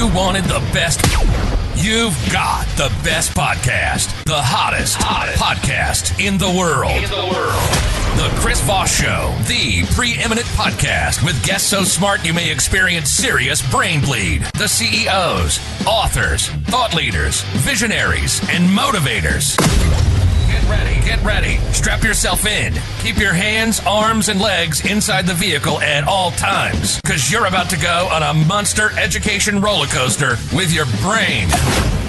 you wanted the best, you've got the best podcast. The hottest podcast in the world. The Chris Voss Show, the preeminent podcast with guests so smart you may experience serious brain bleed. The CEOs, authors, thought leaders, visionaries, and motivators. Get ready. Strap yourself in. Keep your hands, arms, and legs inside the vehicle at all times, because you're about to go on a monster education roller coaster with your brain.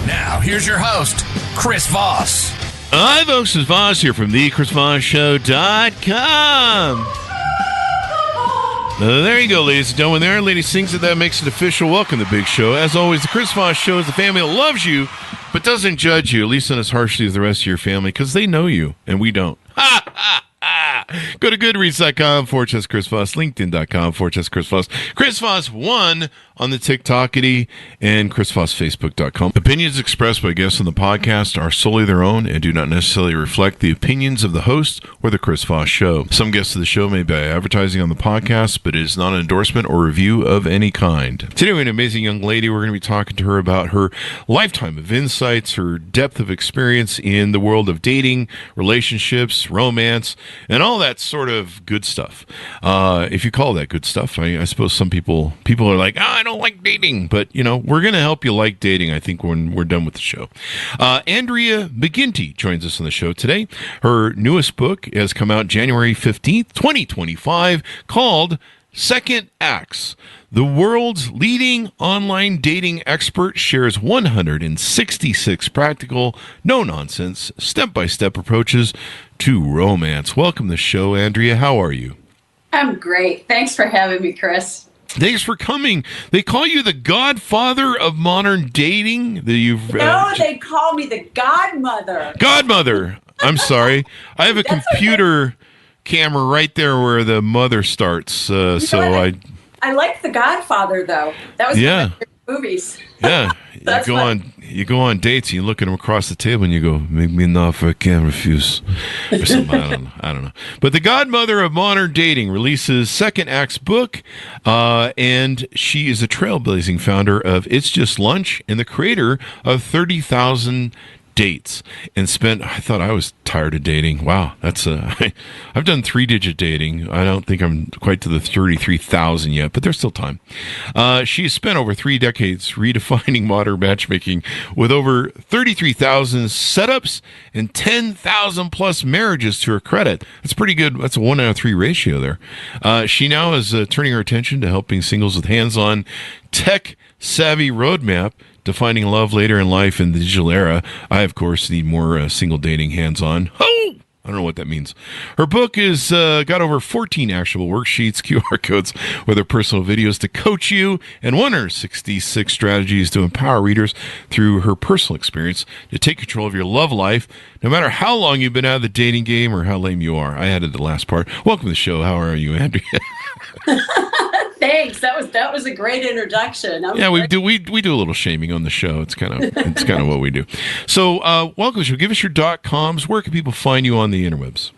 Now, here's your host, Chris Voss. Hi, folks. It's Voss here from thechrisvossshow.com. There you go, ladies and gentlemen. There, lady sings it. That makes it official. Welcome to the big show. As always, the Chris Voss Show is the family that loves you, but doesn't judge you, at least not as harshly as the rest of your family, because they know you, and we don't. Ha, ha, ha. Go to goodreads.com/Chris Voss, LinkedIn.com/Chris Voss, Chris Voss1 on the TikTokity, and ChrisVossFacebook.com. Opinions expressed by guests on the podcast are solely their own and do not necessarily reflect the opinions of the host or the Chris Voss Show. Some guests of the show may be advertising on the podcast, but it is not an endorsement or review of any kind. Today we have an amazing young lady. We're going to be talking to her about her lifetime of insights, her depth of experience in the world of dating, relationships, romance, and all that sort of good stuff. If you call that good stuff, I suppose some people are like, I don't like dating, but we're going to help you like dating, I think, when we're done with the show. Andrea McGinty joins us on the show today. Her newest book has come out January 15th, 2025, called Second Acts. The world's leading online dating expert shares 166 practical, no-nonsense, step-by-step approaches to romance. Welcome to the show, Andrea. How are you? I'm great. Thanks for having me, Chris. Thanks for coming. They call you the godfather of modern dating. They call me the godmother. Godmother. I'm sorry. I have a computer camera right there where the mother starts. I like the Godfather though. That was one of my favorite movies. Yeah. You go on dates and you look at them across the table and you go, make me an offer I can't refuse. Or something. I don't know. But the godmother of modern dating releases Second Acts book, and she is a trailblazing founder of It's Just Lunch and the creator of 30,000 Dates, and I thought I was tired of dating. Wow, that's I've done 3-digit dating. I don't think I'm quite to the 33,000 yet, but there's still time. She has spent over 3 decades redefining modern matchmaking with over 33,000 setups and 10,000 plus marriages to her credit. That's pretty good. That's a 1 out of 3 ratio there. She now is turning her attention to helping singles with hands-on tech-savvy roadmap defining love later in life in the digital era. I, of course, need more single dating hands-on. Oh! I don't know what that means. Her book has got over 14 actionable worksheets, QR codes with her personal videos to coach you, and 166 strategies to empower readers through her personal experience to take control of your love life, no matter how long you've been out of the dating game or how lame you are. I added the last part. Welcome to the show. How are you, Andrea? Thanks. That was a great introduction. We do a little shaming on the show. It's kind of what we do. So, welcome to the show. Give us your .coms. Where can people find you on the interwebs?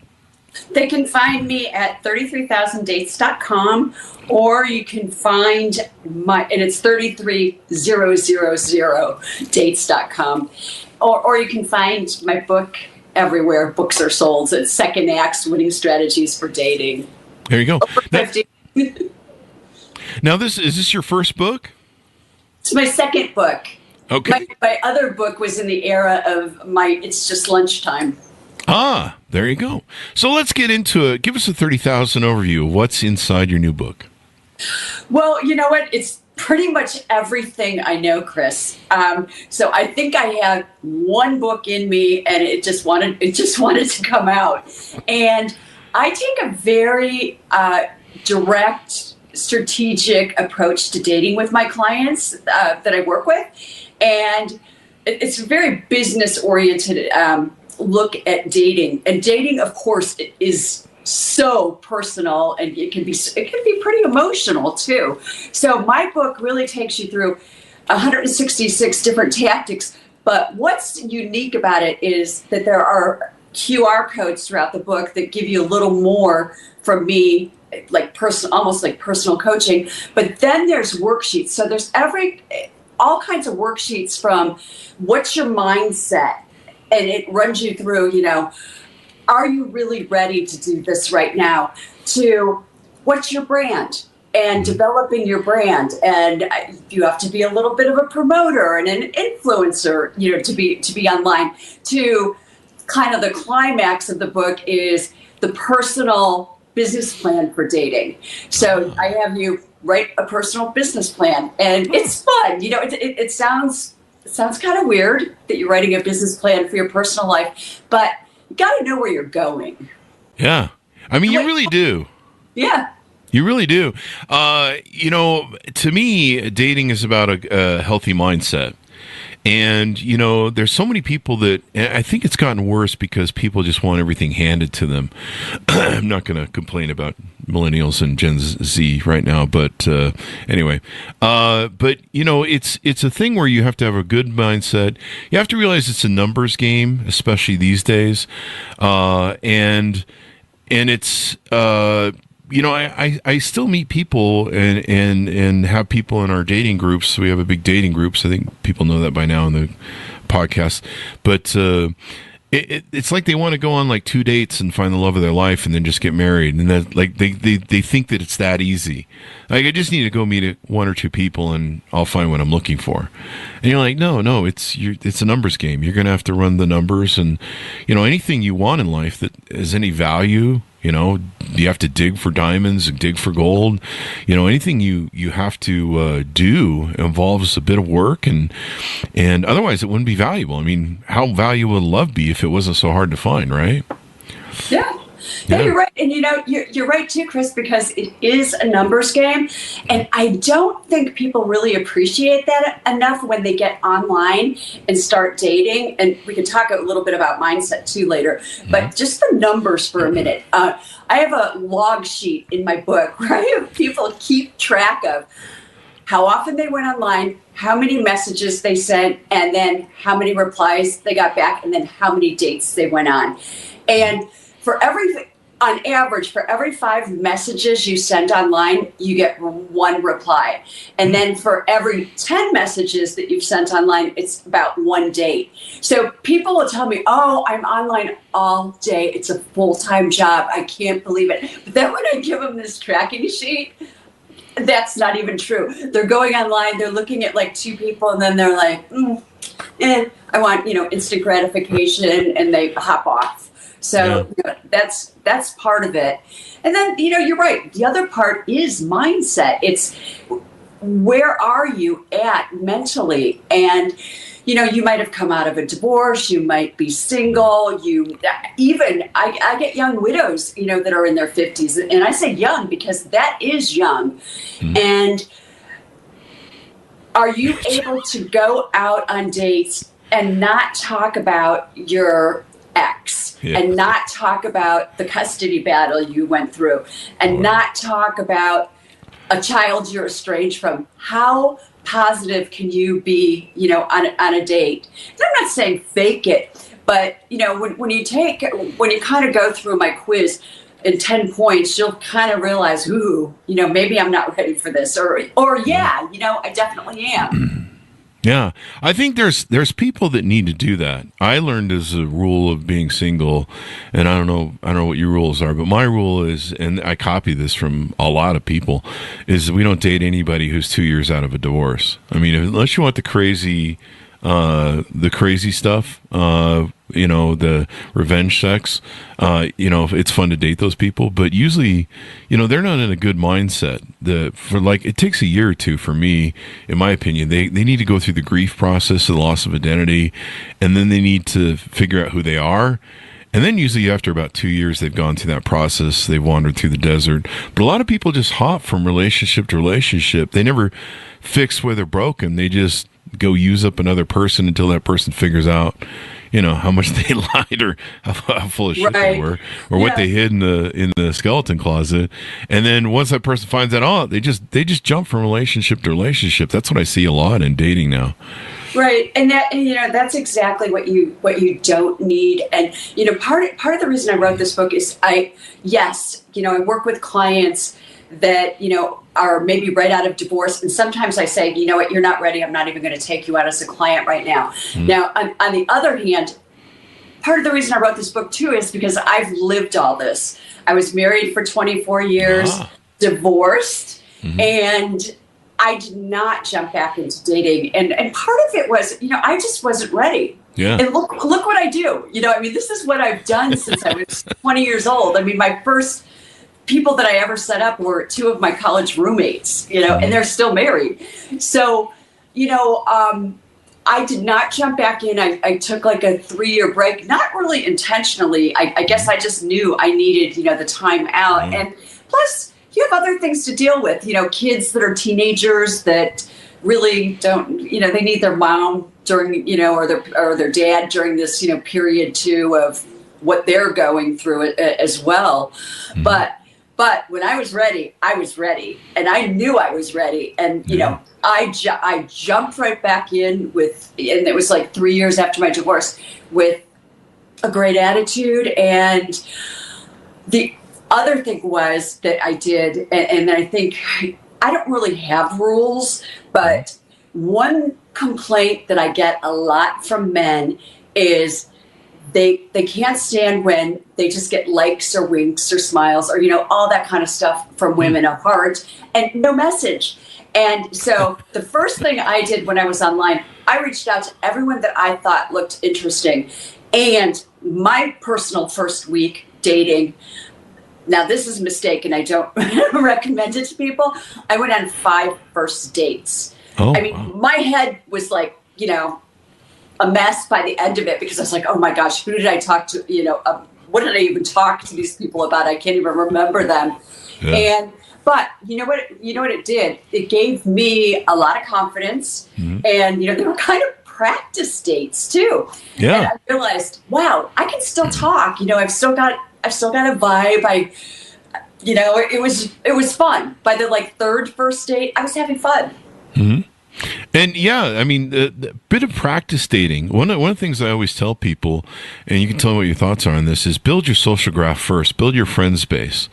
They can find me at 33,000dates.com, or you can find and it's 33000dates.com, or you can find my book everywhere books are sold. It's Second Acts: Winning Strategies for Dating. There you go. Over 50. Now, is this your first book? It's my second book. Okay. My other book was in the era of It's Just Lunchtime. Ah, there you go. So let's get into it. Give us a 30,000 overview of what's inside your new book. Well, you know what? It's pretty much everything I know, Chris. So I think I have one book in me, and it just wanted to come out. And I take a very direct, strategic approach to dating with my clients that I work with, and it's a very business-oriented look at dating. And dating, of course, is so personal, and it can be pretty emotional too. So my book really takes you through 166 different tactics. But what's unique about it is that there are QR codes throughout the book that give you a little more from me, almost like personal coaching. But then there's worksheets. So there's all kinds of worksheets from what's your mindset, and it runs you through, are you really ready to do this right now, to what's your brand and developing your brand, and you have to be a little bit of a promoter and an influencer, to be online, to kind of the climax of the book is the personal business plan for dating. So I have you write a personal business plan, and it's fun. It sounds kind of weird that you're writing a business plan for your personal life, but you got to know where you're going. Yeah. I mean, you really do. Yeah. You really do. To me, dating is about a healthy mindset. And, there's so many people that, and I think it's gotten worse because people just want everything handed to them. I'm not going to complain about millennials and Gen Z right now, but anyway. It's a thing where you have to have a good mindset. You have to realize it's a numbers game, especially these days. And it's... I still meet people and have people in our dating groups. We have a big dating group, so I think people know that by now in the podcast. But it's like they want to go on like 2 dates and find the love of their life and then just get married. And that they think that it's that easy. Like, I just need to go meet one or two people and I'll find what I'm looking for. And you're like, no, it's a numbers game. You're going to have to run the numbers, and anything you want in life that has any value. You have to dig for diamonds and dig for gold. Anything you have to do involves a bit of work, and otherwise it wouldn't be valuable. I mean, how valuable would love be if it wasn't so hard to find, right? Yeah. No, you're right. And you're right too, Chris, because it is a numbers game. And I don't think people really appreciate that enough when they get online and start dating. And we can talk a little bit about mindset too later, but just the numbers for a minute. I have a log sheet in my book where I have people keep track of how often they went online, how many messages they sent, and then how many replies they got back, and then how many dates they went on. And on average, for every 5 messages you send online, you get 1 reply. And then for every 10 messages that you've sent online, it's about 1 date. So people will tell me, oh, I'm online all day. It's a full-time job. I can't believe it. But then when I give them this tracking sheet, that's not even true. They're going online, they're looking at like 2 people, and then they're like, I want, instant gratification, and they hop off. So that's part of it. And then, you're right. The other part is mindset. It's where are you at mentally? And, you might have come out of a divorce. You might be single. I get young widows, that are in their 50s. And I say young because that is young. And are you able to go out on dates and not talk about your ex, and not talk about the custody battle you went through, and not talk about a child you're estranged from? How positive can you be, on a date? And I'm not saying fake it, but when you kind of go through my quiz in 10 points, you'll kind of realize, maybe I'm not ready for this, or I definitely am. Yeah, I think there's people that need to do that. I learned as a rule of being single, and I don't know what your rules are, but my rule is, and I copy this from a lot of people, is we don't date anybody who's 2 years out of a divorce. I mean, unless you want the crazy stuff, the revenge sex, it's fun to date those people, but usually, they're not in a good mindset. It takes a year or two for me, in my opinion. They need to go through the grief process of the loss of identity, and then they need to figure out who they are. And then usually after about 2 years, they've gone through that process. They've wandered through the desert. But a lot of people just hop from relationship to relationship. They never fix where they're broken. They just go use up another person until that person figures out, how much they lied, or how full of shit they were, or what they hid in the skeleton closet. And then once that person finds that out, they just jump from relationship to relationship. That's what I see a lot in dating now. Right, and that's exactly what you don't need. And part of the reason I wrote this book is I work with clients that, are maybe right out of divorce. And sometimes I say, you know what, you're not ready. I'm not even going to take you out as a client right now. Now, on the other hand, part of the reason I wrote this book too is because I've lived all this. I was married for 24 years, divorced, and I did not jump back into dating. And part of it was, I just wasn't ready. Yeah. And look what I do. This is what I've done since I was 20 years old. My first people that I ever set up were two of my college roommates, and they're still married. So, I did not jump back in. I took like a 3-year break, not really intentionally. I guess I just knew I needed, the time out. And plus, you have other things to deal with, kids that are teenagers that really don't, they need their mom during, or their dad during this, period too of what they're going through as well. But when I was ready, and I knew I was ready. And, I jumped right back in and it was like 3 years after my divorce with a great attitude. And the other thing was that I did, and I think I don't really have rules, but one complaint that I get a lot from men is they can't stand when they just get likes or winks or smiles or, all that kind of stuff from women, a heart and no message. And so the first thing I did when I was online, I reached out to everyone that I thought looked interesting. And my personal first week dating, now this is a mistake and I don't recommend it to people. I went on 5 first dates. My head was like, a mess by the end of it because I was like, oh my gosh, who did I talk to? What did I even talk to these people about? I can't even remember them. Yeah. But you know what it did? It gave me a lot of confidence, and they were kind of practice dates too. Yeah. And I realized, wow, I can still talk. I've still got a vibe. It was fun. By the third first date, I was having fun. Mm-hmm. And the bit of practice dating, one of the things I always tell people, and you can tell me what your thoughts are on this, is build your social graph first, build your friends base.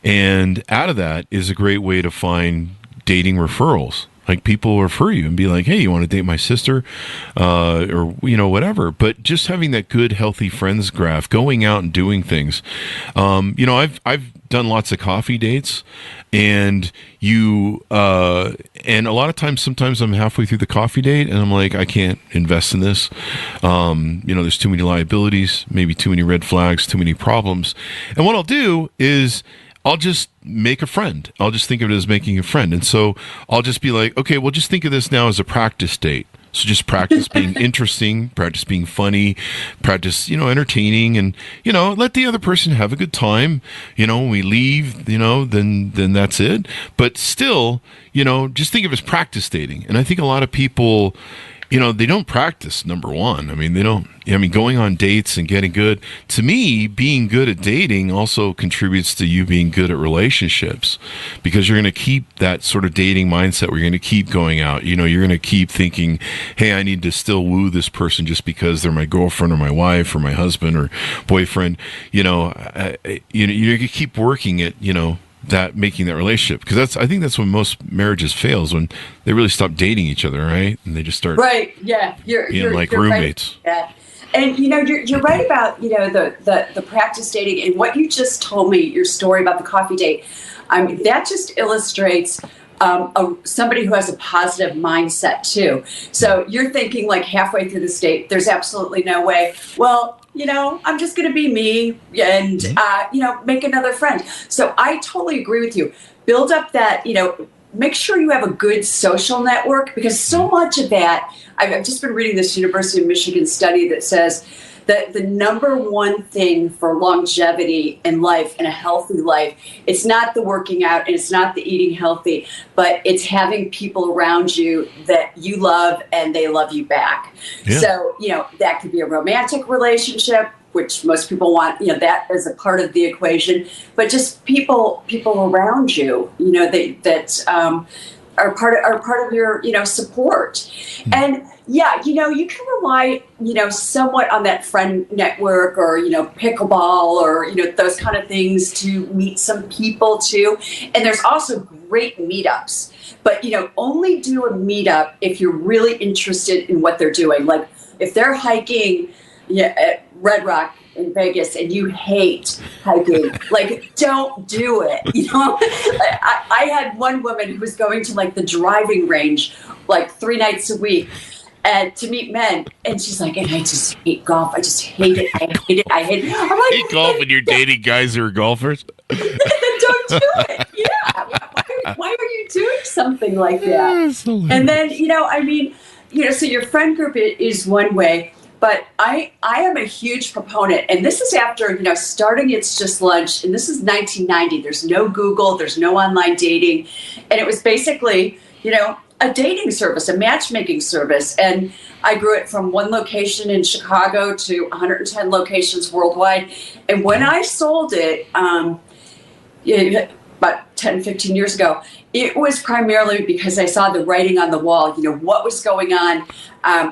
And out of that is a great way to find dating referrals. Like people will refer you and be like, hey, you want to date my sister? Or, whatever. But just having that good, healthy friends graph, going out and doing things. I've done lots of coffee dates and and a lot of times, sometimes I'm halfway through the coffee date and I'm like, I can't invest in this. There's too many liabilities, maybe too many red flags, too many problems. And what I'll do is I'll just make a friend. I'll just think of it as making a friend. And so I'll just be like, okay, well, just think of this now as a practice date. So just practice being interesting, practice being funny, practice, entertaining, and, let the other person have a good time. When we leave, then that's it. But still, just think of it as practice dating. And I think a lot of people, they don't practice, number one. Going on dates and getting good. To me, being good at dating also contributes to you being good at relationships because you're going to keep that sort of dating mindset where you're going to keep going out. You're going to keep thinking, hey, I need to still woo this person just because they're my girlfriend or my wife or my husband or boyfriend. You keep working at, that making that relationship, because I think that's when most marriages fails, when they really stop dating each other, right? And they just start you're like roommates. Right. Yeah. And you're right about the practice dating, and what you just told me, your story about the coffee date. That just illustrates somebody who has a positive mindset too. So you're thinking like halfway through the date, there's absolutely no way. Well, I'm just going to be me and, make another friend. So I totally agree with you. Build up that, make sure you have a good social network, because so much of that, I've just been reading this University of Michigan study that says that the number one thing for longevity in life and a healthy life, it's not the working out and it's not the eating healthy, but it's having people around you that you love and they love you back. Yeah. So, that could be a romantic relationship, which most people want, that as a part of the equation, but just people around you, are part of your, support. And yeah, you can rely, somewhat on that friend network or, pickleball or, those kind of things to meet some people too. And there's also great meetups, but, only do a meetup if you're really interested in what they're doing. Like if they're hiking at Red Rock in Vegas and you hate hiking, like don't do it. I had one woman who was going to like the driving range like 3 nights a week and to meet men, and she's like, and I just hate golf. I just hate it. I hate it. I hate it. I'm like, hate golf and you're dating guys who are golfers? Then don't do it. Yeah. Why are you doing something like that? And then, so your friend group is one way. But I am a huge proponent, and this is after, starting It's Just Lunch, and this is 1990. There's no Google, there's no online dating, and it was basically, a dating service, a matchmaking service, and I grew it from one location in Chicago to 110 locations worldwide, and when I sold it, about 10, 15 years ago, it was primarily because I saw the writing on the wall, what was going on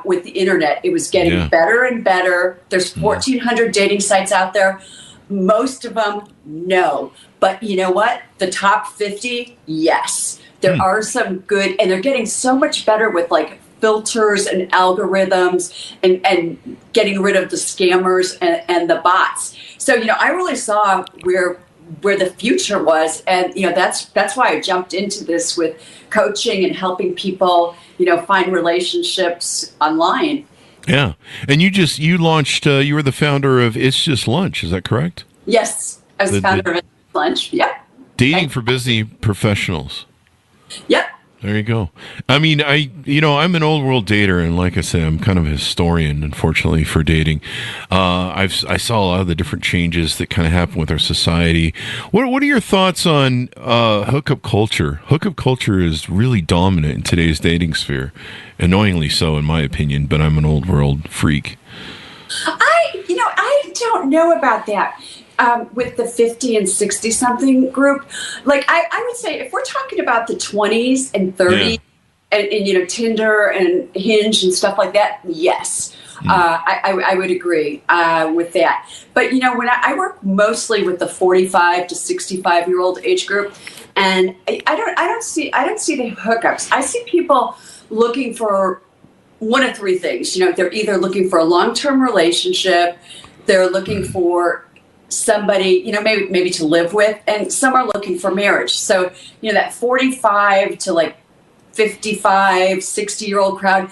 with the internet. It was getting better and better. There's 1,400 dating sites out there. Most of them, no. But you know what? The top 50, yes. There are some good, and they're getting so much better with like filters and algorithms and getting rid of the scammers and the bots. So, I really saw where the future was, and that's why I jumped into this with coaching and helping people find relationships online. Yeah. And you launched you were the founder of It's Just Lunch, is that correct? Yes, I was the founder of It's Just Lunch. Yep. Dating for busy professionals. Yep. There you go. I mean, I'm an old world dater, and like I say, I'm kind of a historian, unfortunately, for dating. I saw a lot of the different changes that kind of happen with our society. What are your thoughts on hookup culture? Hookup culture is really dominant in today's dating sphere, annoyingly so, in my opinion. But I'm an old world freak. I don't know about that. With the 50 and 60 something group, like I would say if we're talking about the 20s and 30s and Tinder and Hinge and stuff like that, yes, I would agree with that. But when I work mostly with the 45 to 65-year-old age group, and I don't see the hookups. I see people looking for one of three things. They're either looking for a long-term relationship, they're looking for somebody, maybe to live with, and some are looking for marriage. So, that 45 to like 55, 60-year-old crowd,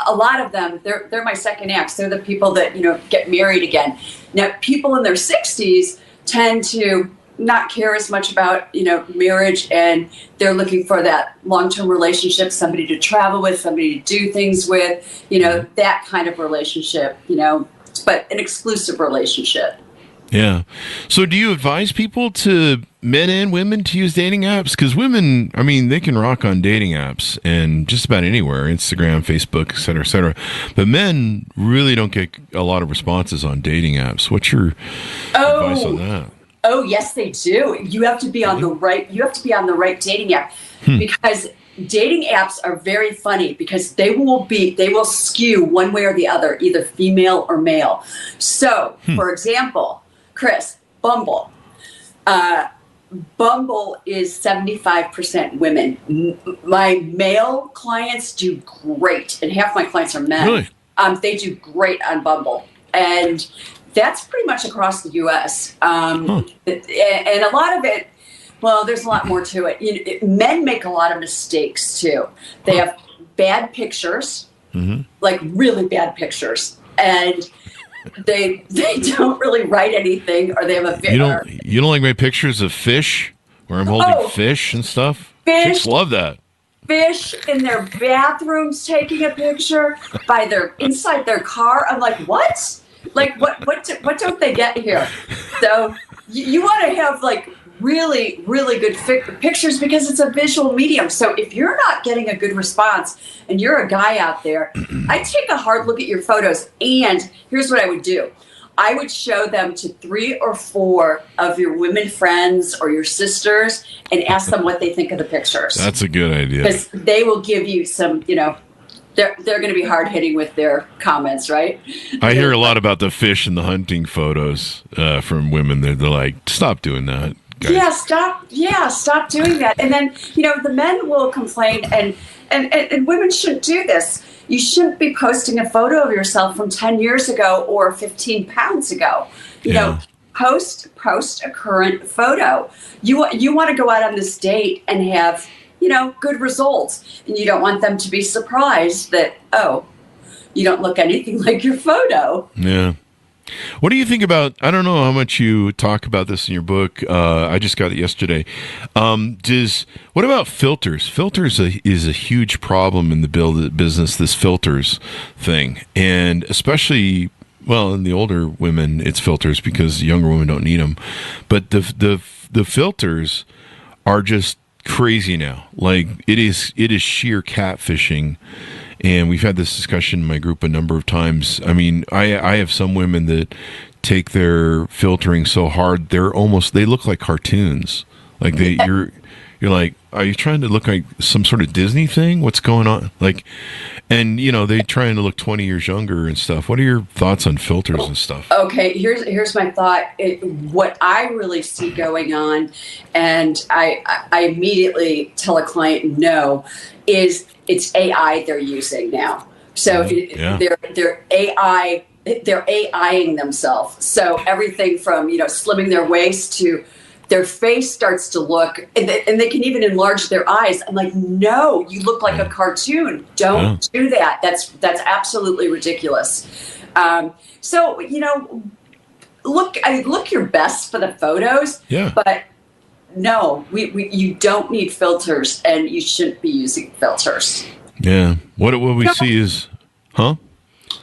a lot of them, they're my second acts. They're the people that, get married again. Now, people in their 60s tend to not care as much about, marriage, and they're looking for that long-term relationship, somebody to travel with, somebody to do things with, that kind of relationship, but an exclusive relationship. Yeah. So do you advise people, to men and women, to use dating apps? Because women, they can rock on dating apps and just about anywhere, Instagram, Facebook, et cetera, et cetera. But men really don't get a lot of responses on dating apps. What's your advice on that? Oh, yes, they do. You have to be on the right dating app, because dating apps are very funny, because they will skew one way or the other, either female or male. So, for example, Chris, Bumble. Bumble is 75% women. My male clients do great, and half my clients are men. Really? They do great on Bumble, and that's pretty much across the U.S. And a lot of it, well, there's a lot more to it. Men make a lot of mistakes too. They have bad pictures, like really bad pictures, and they don't really write anything, or they have a you don't like my pictures of fish where I'm holding fish and stuff? Chicks love that. Fish in their bathrooms taking a picture inside their car. I'm like, what? Like what don't they get here? So you want to have like really, really good pictures, because it's a visual medium. So if you're not getting a good response and you're a guy out there, I take a hard look at your photos. And here's what I would do. I would show them to 3 or 4 of your women friends or your sisters and ask them what they think of the pictures. That's a good idea. Because they will give you some, they're going to be hard hitting with their comments, right? I hear a lot about the fish and the hunting photos from women. They're like, stop doing that, guys. Stop doing that. And then, the men will complain, and women shouldn't do this. You shouldn't be posting a photo of yourself from 10 years ago or 15 pounds ago. Post a current photo. You want to go out on this date and have, good results. And you don't want them to be surprised that, you don't look anything like your photo. Yeah. What do you think about, I don't know how much you talk about this in your book. I just got it yesterday. What about filters? Filters is a huge problem in the business, this filters thing. And especially, well, in the older women, it's filters because younger women don't need them. But the filters are just crazy now. Like it is sheer catfishing. And we've had this discussion in my group a number of times. I mean, I have some women that take their filtering so hard, they look like cartoons. Like you're like, are you trying to look like some sort of Disney thing? What's going on? Like, and they trying to look 20 years younger and stuff. What are your thoughts on filters and stuff? Okay, here's my thought. What I really see going on, and I immediately tell a client no, is it's AI they're using now. So they're AIing themselves. So everything from slimming their waist to their face starts to look, and they can even enlarge their eyes. I'm like, no, you look like a cartoon. Don't do that. That's absolutely ridiculous. So look your best for the photos. Yeah. But no, you don't need filters, and you shouldn't be using filters. Yeah. What we see is,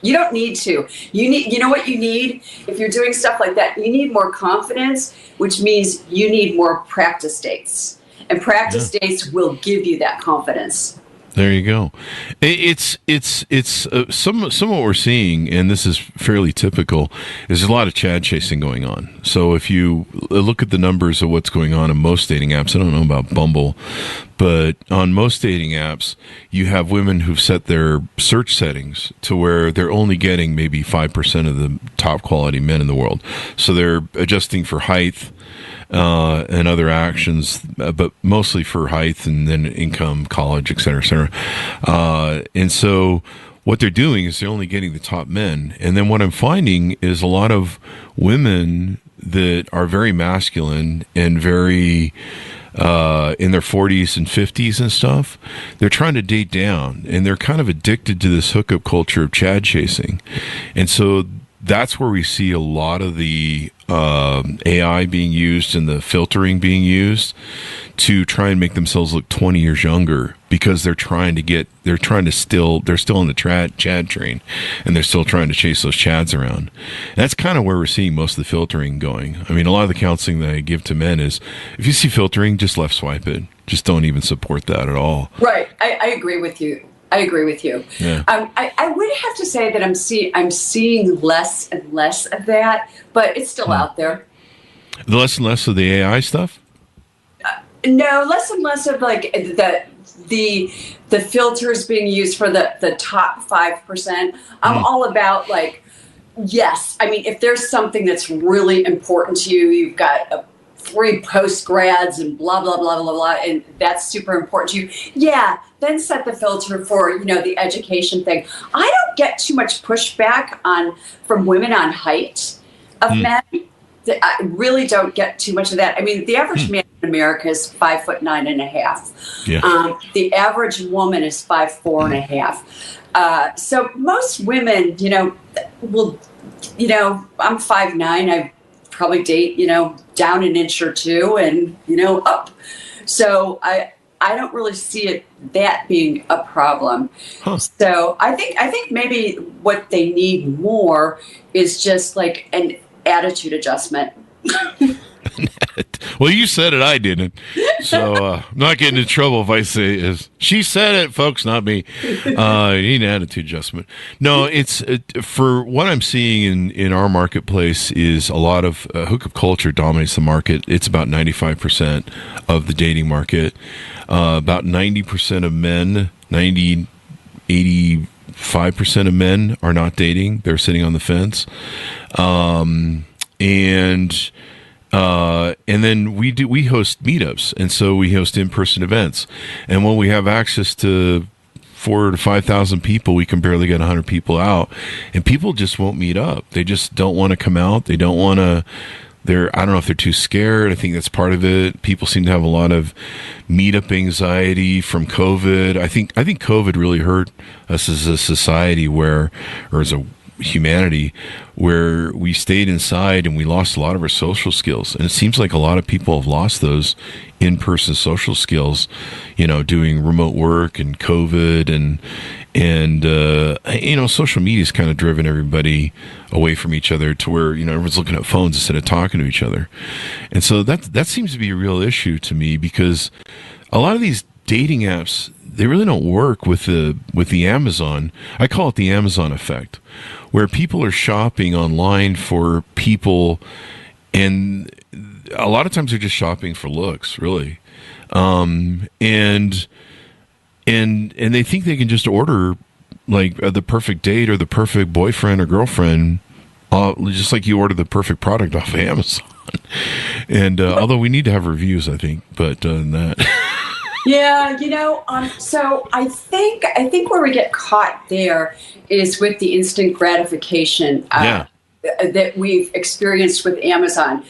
You don't need to. You know what you need? If you're doing stuff like that, you need more confidence, which means you need more practice dates. And practice dates will give you that confidence. There you go. It's some of what we're seeing, and this is fairly typical, is a lot of Chad chasing going on. So if you look at the numbers of what's going on in most dating apps, I don't know about Bumble, but on most dating apps, you have women who've set their search settings to where they're only getting maybe 5% of the top quality men in the world. So they're adjusting for height, and other actions, but mostly for height and then income, college, et cetera, et cetera. And so what they're doing is they're only getting the top men. And then what I'm finding is a lot of women that are very masculine and very in their 40s and 50s and stuff, they're trying to date down, and they're kind of addicted to this hookup culture of Chad chasing. And so that's where we see a lot of the AI being used and the filtering being used to try and make themselves look 20 years younger, because they're still on the Chad train, and they're still trying to chase those Chads around. And that's kind of where we're seeing most of the filtering going. I mean, a lot of the counseling that I give to men is, if you see filtering, just left swipe it. Just don't even support that at all. Right. I agree with you. Yeah. I would have to say that I'm seeing less and less of that, but it's still out there. Less and less of the AI stuff? No, less and less of like the filters being used for the top 5%. I'm all about like, yes. I mean, if there's something that's really important to you, you've got 3 post-grads and blah, blah, blah, blah, blah, and that's super important to you. Yeah, then set the filter for, the education thing. I don't get too much pushback from women on height of men. I really don't get too much of that. I mean, the average man in America is 5'9.5". Yeah. The average woman is 5'4.5". So most women, will, I'm 5'9". I probably date, down an inch or two and, up. So I don't really see that being a problem. So I think maybe what they need more is just like an attitude adjustment. Well, you said it, I didn't. So I'm not getting in trouble if I say is she said it, folks, not me. You need an attitude adjustment. No, it's for what I'm seeing in our marketplace is a lot of hookup culture dominates the market. It's about 95% of the dating market. About 90% of men, 85% of men are not dating. They're sitting on the fence. And then we host meetups, and so we host in-person events. And when we have access to 4,000 to 5,000 people, we can barely get 100 people out, and people just won't meet up. They just don't want to come out. They don't want to. I don't know if they're too scared. I think that's part of it. People seem to have a lot of meetup anxiety from COVID. I think COVID really hurt us as a society or as a humanity, where we stayed inside and we lost a lot of our social skills. And it seems like a lot of people have lost those in-person social skills, doing remote work and COVID and social media's kind of driven everybody away from each other to where, everyone's looking at phones instead of talking to each other. And so that seems to be a real issue to me, because a lot of these dating apps, they really don't work with the Amazon. I call it the Amazon effect, where people are shopping online for people, and a lot of times they're just shopping for looks, really. And they think they can just order like the perfect date or the perfect boyfriend or girlfriend, just like you order the perfect product off of Amazon. And although we need to have reviews, I think, but that. Yeah, so I think where we get caught there is with the instant gratification that we've experienced with Amazon.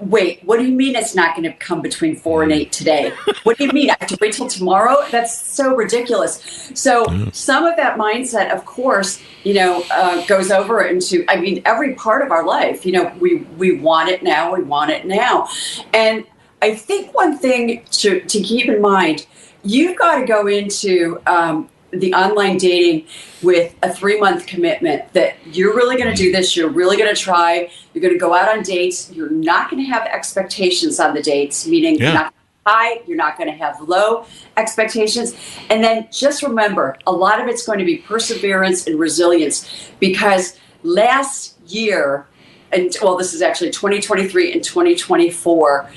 Wait, what do you mean it's not going to come between 4 and 8 today? What do you mean? I have to wait till tomorrow? That's so ridiculous. So some of that mindset, of course, goes over into, every part of our life. We want it now. We want it now. And I think one thing to keep in mind, you've got to go into the online dating with a 3-month commitment that you're really going to do this. You're really going to try. You're going to go out on dates. You're not going to have expectations on the dates, meaning you're not high, you're not going to have low expectations. And then just remember, a lot of it's going to be perseverance and resilience, because last year, this is actually 2023 and 2024,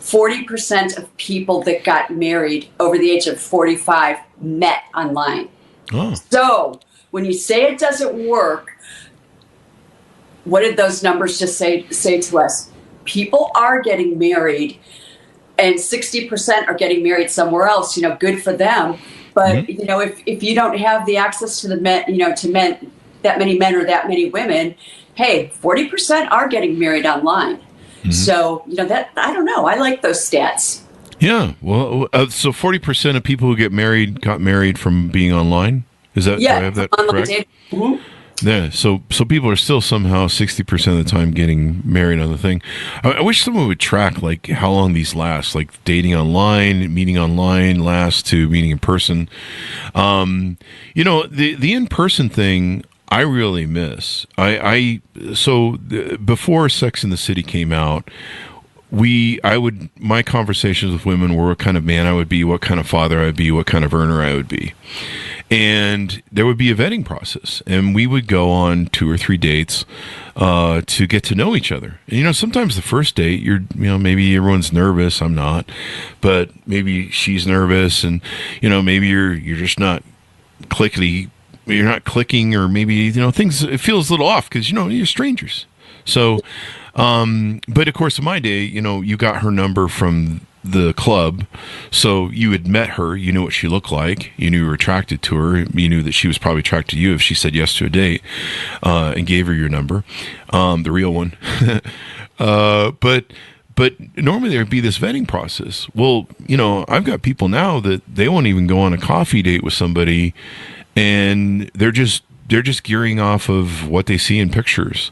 40% of people that got married over the age of 45 met online. Oh. So when you say it doesn't work, what did those numbers just say to us? People are getting married, and 60% are getting married somewhere else. Good for them. But if you don't have the access to the men, to men, that many men or that many women, hey, 40% are getting married online. So, that, I don't know. I like those stats. Yeah. Well, so 40% of people who got married from being online? Is that, do I have that correct? Mm-hmm. Yeah. So people are still somehow 60% of the time getting married on the thing. I wish someone would track like how long these last, like dating online, meeting online lasts to meeting in person. The in-person thing, I really miss. Before Sex and the City came out, my conversations with women were what kind of man I would be, what kind of father I would be, what kind of earner I would be. And there would be a vetting process, and we would go on 2 or 3 dates to get to know each other. And, sometimes the first date, maybe everyone's nervous. I'm not, but maybe she's nervous, and maybe you're just not clickety. You're not clicking, or maybe things. It feels a little off because you're strangers. So, but of course, in my day, you got her number from the club, so you had met her. You knew what she looked like. You knew you were attracted to her. You knew that she was probably attracted to you if she said yes to a date, and gave her your number, the real one. But normally there would be this vetting process. Well, I've got people now that they won't even go on a coffee date with somebody, and they're just gearing off of what they see in pictures.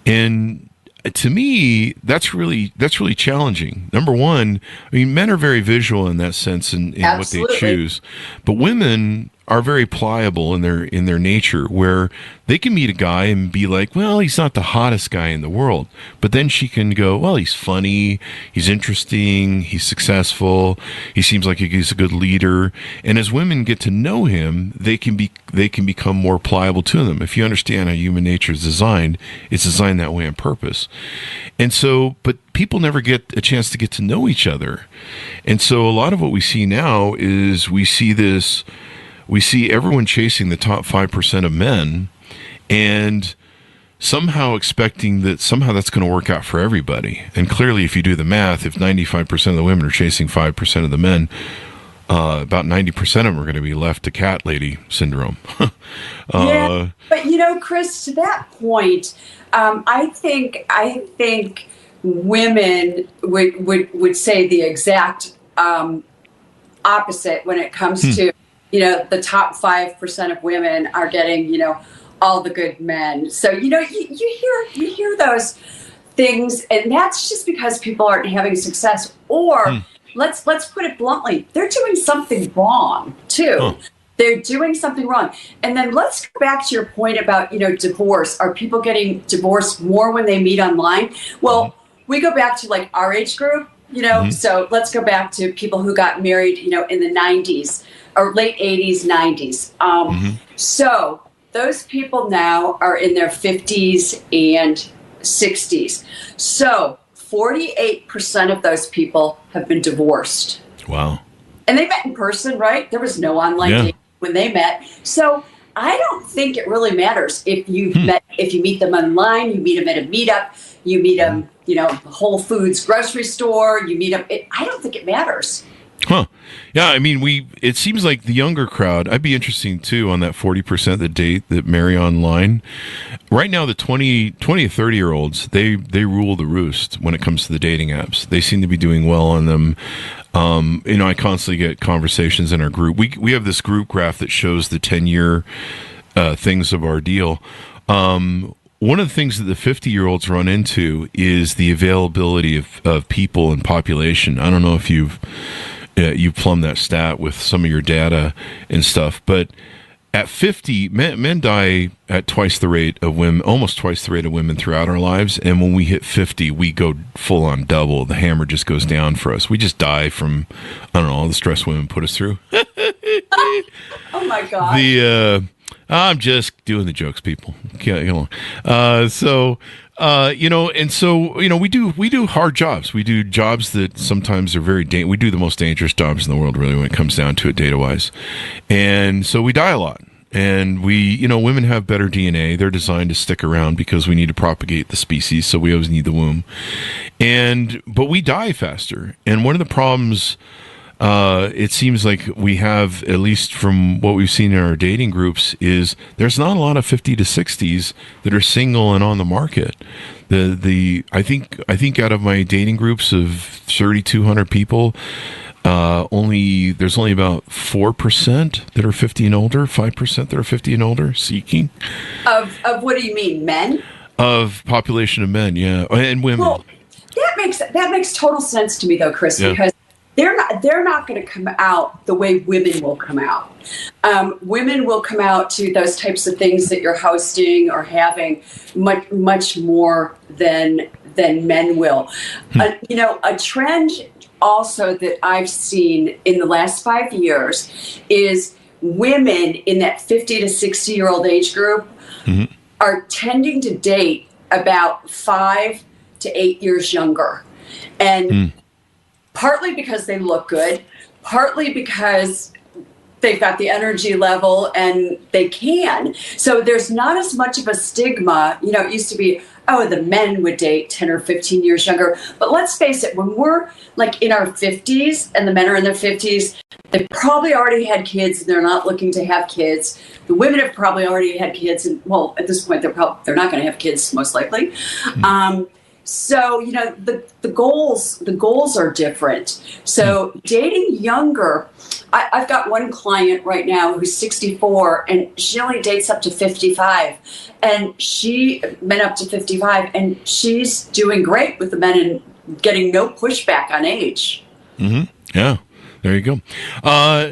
And to me, that's really challenging. Number one, men are very visual in that sense in what they choose, but women are very pliable in their nature, where they can meet a guy and be like, well, he's not the hottest guy in the world, but then she can go, well, he's funny, he's interesting, he's successful, he seems like he's a good leader. And as women get to know him, they can become more pliable to them. If you understand how human nature is designed, it's designed that way on purpose. And so, but people never get a chance to get to know each other. And so a lot of what we see now is we see everyone chasing the top 5% of men and somehow expecting that somehow that's going to work out for everybody. And clearly, if you do the math, if 95% of the women are chasing 5% of the men, about 90% of them are going to be left to cat lady syndrome. Yeah, but Chris, to that point, I think women would say the exact opposite when it comes to the top 5% of women are getting all the good men. So you hear those things, and that's just because people aren't having success, or let's put it bluntly, they're doing something wrong too. They're doing something wrong. And then let's go back to your point about divorce. Are people getting divorced more when they meet online? Well, we go back to like our age group, so let's go back to people who got married in the 90s or late 80s, 90s. So those people now are in their 50s and 60s. So 48% of those people have been divorced. Wow. And they met in person, right? There was no online dating when they met. So I don't think it really matters if you meet them online, you meet them at a meetup, you meet them, Whole Foods grocery store, you meet them. I don't think it matters. Huh. Yeah, I mean, it seems like the younger crowd, I'd be interested too on that 40% that marry online. Right now, the 20 to 30-year-olds, they rule the roost when it comes to the dating apps. They seem to be doing well on them. I constantly get conversations in our group. We have this group graph that shows the 10-year things of our deal. One of the things that the 50-year-olds run into is the availability of people and population. I don't know if you plumb that stat with some of your data and stuff, but at 50, men die at twice the rate of women, almost twice the rate of women throughout our lives. And when we hit 50, we go full on double. The hammer just goes down for us. We just die from, I don't know, all the stress women put us through. Oh my God. I'm just doing the jokes, people. We do hard jobs. We do jobs that sometimes are we do the most dangerous jobs in the world, really, when it comes down to it, data-wise. And so we die a lot. And women have better DNA. They're designed to stick around because we need to propagate the species, so we always need the womb. But we die faster. And one of the problems it seems like we have, at least from what we've seen in our dating groups, is there's not a lot of 50 to 60s that are single and on the market. I think out of my dating groups of 3,200 people, there's only about 4% that are 50 and older, 5% that are 50 and older seeking. Of what do you mean, men? Of population of men, yeah, and women. Well, that makes total sense to me, though, Chris, because they're not going to come out the way women will come out. Women will come out to those types of things that you're hosting or having much more than men will. A trend also that I've seen in the last 5 years is women in that 50 to 60-year-old age group are tending to date about 5 to 8 years younger. And partly because they look good, partly because they've got the energy level and they can. So there's not as much of a stigma. It used to be, the men would date 10 or 15 years younger. But let's face it, when we're like in our 50s and the men are in their 50s, they've probably already had kids and they're not looking to have kids. The women have probably already had kids. And well, at this point, they're not going to have kids, most likely. So, the goals are different. So dating younger, I've got one client right now who's 64 and she only dates up to 55 and men up to 55 and she's doing great with the men and getting no pushback on age. Yeah. There you go.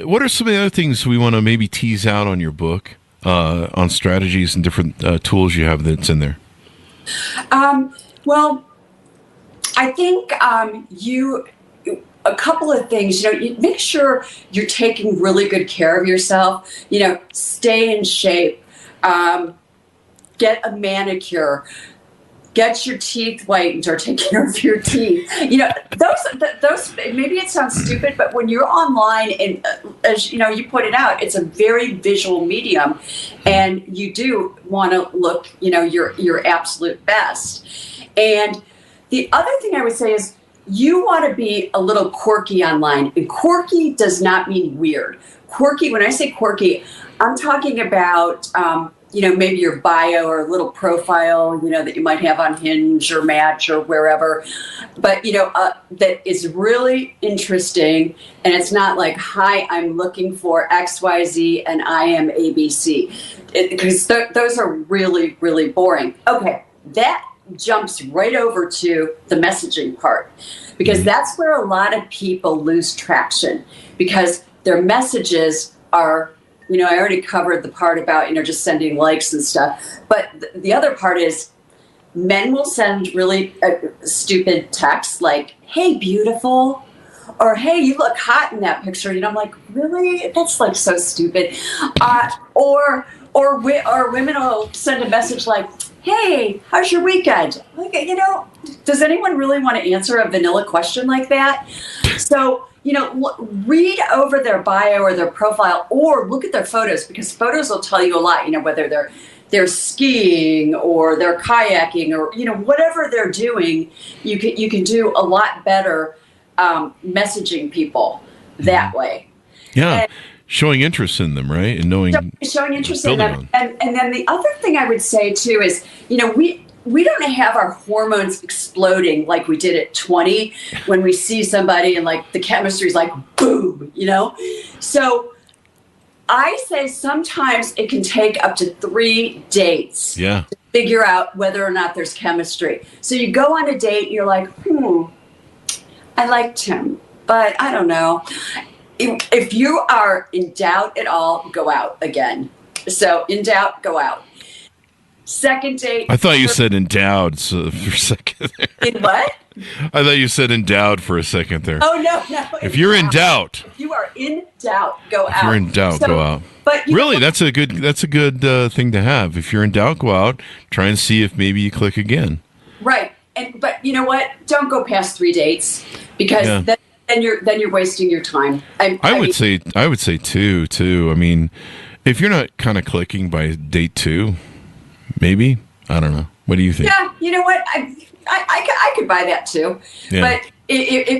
What are some of the other things we want to maybe tease out on your book, on strategies and different tools you have that's in there? Well, I think a couple of things. You make sure you're taking really good care of yourself. Stay in shape. Get a manicure. Get your teeth whitened or take care of your teeth. Those maybe it sounds stupid, but when you're online and as you pointed out, it's a very visual medium, and you do want to look, your absolute best. And the other thing I would say is you want to be a little quirky online. And quirky does not mean weird. Quirky, when I say quirky, I'm talking about maybe your bio or a little profile, that you might have on Hinge or Match or wherever, but, that is really interesting. And it's not like, hi, I'm looking for XYZ and I am ABC, because those are really, really boring. Okay, that jumps right over to the messaging part, because that's where a lot of people lose traction, because their messages are, I already covered the part about, just sending likes and stuff. But the other part is men will send really stupid texts like, hey, beautiful, or hey, you look hot in that picture. I'm like, really? That's like so stupid. Or women will send a message like, hey, how's your weekend? Like, does anyone really want to answer a vanilla question like that? So, read over their bio or their profile, or look at their photos, because photos will tell you a lot, whether they're skiing or they're kayaking or, whatever they're doing, you can do a lot better messaging people that way. Yeah. And showing interest in them, right? And knowing, showing interest in them. And then the other thing I would say too is, we don't have our hormones exploding like we did at 20 when we see somebody and like the chemistry is like boom, So I say sometimes it can take up to 3 dates to figure out whether or not there's chemistry. So you go on a date, you're like, I liked him, but I don't know. If you are in doubt at all, go out again. So in doubt, go out. Second date. I thought you said endowed for a second there. In what? I thought you said endowed for a second there. Oh, no. If you're in doubt. If you are in doubt, go out. If you're in doubt, go out. But really, that's a good thing to have. If you're in doubt, go out. Try and see if maybe you click again. Right. But you know what? Don't go past 3 dates, because then you're wasting your time. I would say 2. I mean, if you're not kind of clicking by date 2, maybe. I don't know. What do you think? Yeah, you know what? I could buy that too. Yeah.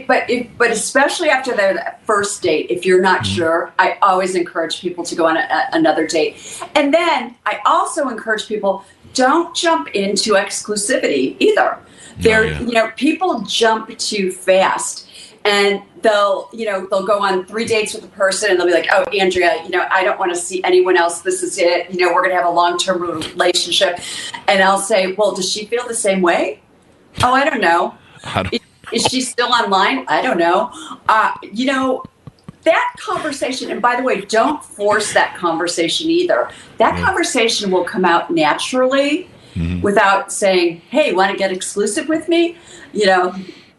But especially after that first date, if you're not sure, I always encourage people to go on another date. And then I also encourage people, don't jump into exclusivity either. People jump too fast. And they'll go on 3 dates with a person and they'll be like, oh, Andrea, I don't want to see anyone else. This is it. We're going to have a long-term relationship. And I'll say, well, does she feel the same way? Oh, I don't know. Is she still online? I don't know. That conversation, and by the way, don't force that conversation either. That conversation will come out naturally without saying, hey, want to get exclusive with me?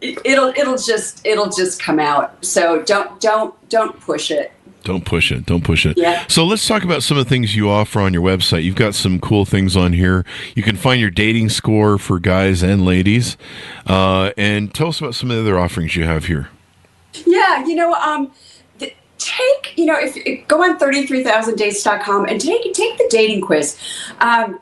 It'll just come out. So don't push it. Don't push it. Yeah. So let's talk about some of the things you offer on your website. You've got some cool things on here. You can find your dating score for guys and ladies. And tell us about some of the other offerings you have here. Yeah, if go on 33,000dates.com and take the dating quiz,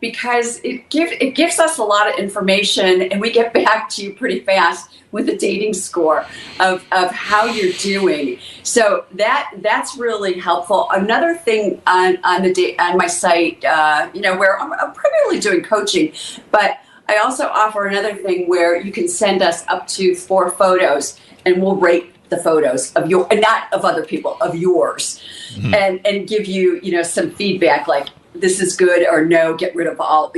because it gives us a lot of information, and we get back to you pretty fast with a dating score of how you're doing. So that's really helpful. Another thing on my site, where I'm primarily doing coaching, but I also offer another thing where you can send us up to 4 photos, and we'll rate the photos of not of other people, of yours, and give you, some feedback like this is good or no, get rid of all,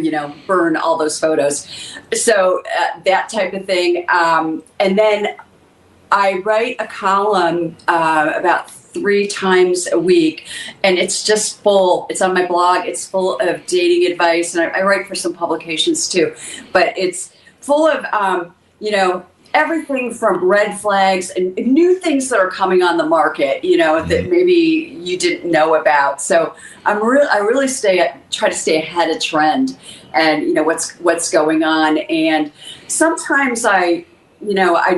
burn all those photos. So that type of thing. And then I write a column about 3 times a week, and it's just full. It's on my blog. It's full of dating advice, and I write for some publications too. But it's full of, everything from red flags and new things that are coming on the market, that maybe you didn't know about. So I really try to stay ahead of trend, and what's going on. And sometimes I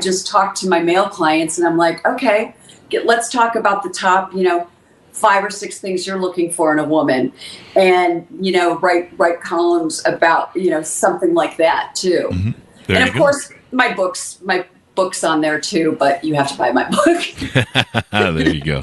just talk to my male clients, and I'm like, okay, let's talk about the top, 5 or 6 things you're looking for in a woman, and write columns about something like that too. Mm-hmm. And of course, my books on there too, but you have to buy my book. There you go.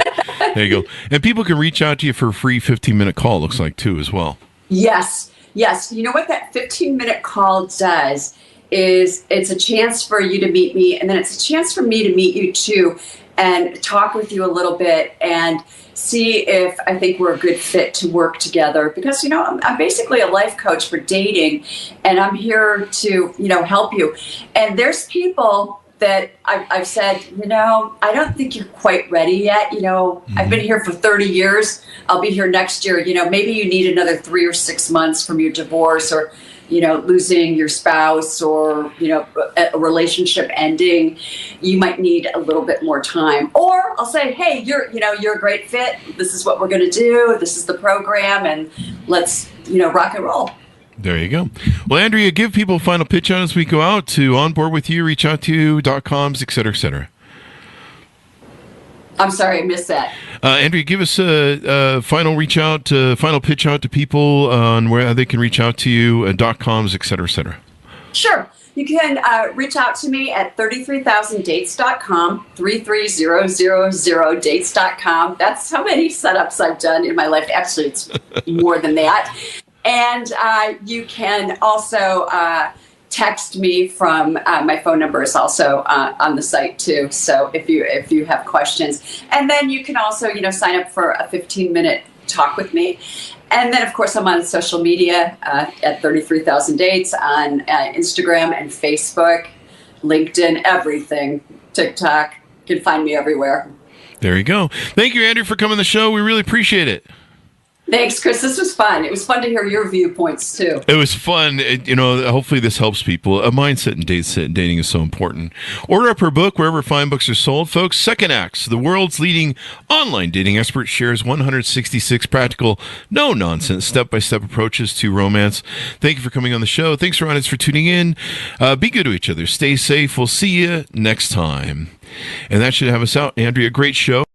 And people can reach out to you for a free 15-minute call, looks like, too, as well. Yes. You know what that 15-minute call does is it's a chance for you to meet me, and then it's a chance for me to meet you too, and talk with you a little bit and see if I think we're a good fit to work together. Because, I'm basically a life coach for dating, and I'm here to, help you. And there's people that I've said, I don't think you're quite ready yet. I've been here for 30 years. I'll be here next year. Maybe you need another 3 or 6 months from your divorce, or losing your spouse, or, a relationship ending. You might need a little bit more time. Or I'll say, hey, you're a great fit. This is what we're going to do. This is the program, and let's, rock and roll. There you go. Well, Andrea, give people a final pitch on as we go out to onboard with you, reach out to you, .coms, et cetera, et cetera. I'm sorry, I missed that. Andrea, give us a final pitch out to people on where they can reach out to you, .coms, et cetera, et cetera. Sure. You can reach out to me at 33000dates.com, 33000dates.com. That's how many setups I've done in my life. Actually, it's more than that. And you can also text me from my phone number is also on the site too. So if you have questions, and then you can also sign up for a 15-minute talk with me. And then of course I'm on social media at 33,000 Dates on Instagram and Facebook, LinkedIn, everything, TikTok. You can find me everywhere. There you go. Thank you, Andrea, for coming on the show. We really appreciate it. Thanks, Chris. This was fun. It was fun to hear your viewpoints, too. It was fun. Hopefully this helps people. A mindset in dating is so important. Order up her book wherever fine books are sold. Folks, Second Acts, the world's leading online dating expert, shares 166 practical, no-nonsense, step-by-step approaches to romance. Thank you for coming on the show. Thanks, for audience, for tuning in. Be good to each other. Stay safe. We'll see you next time. And that should have us out. Andrea, great show.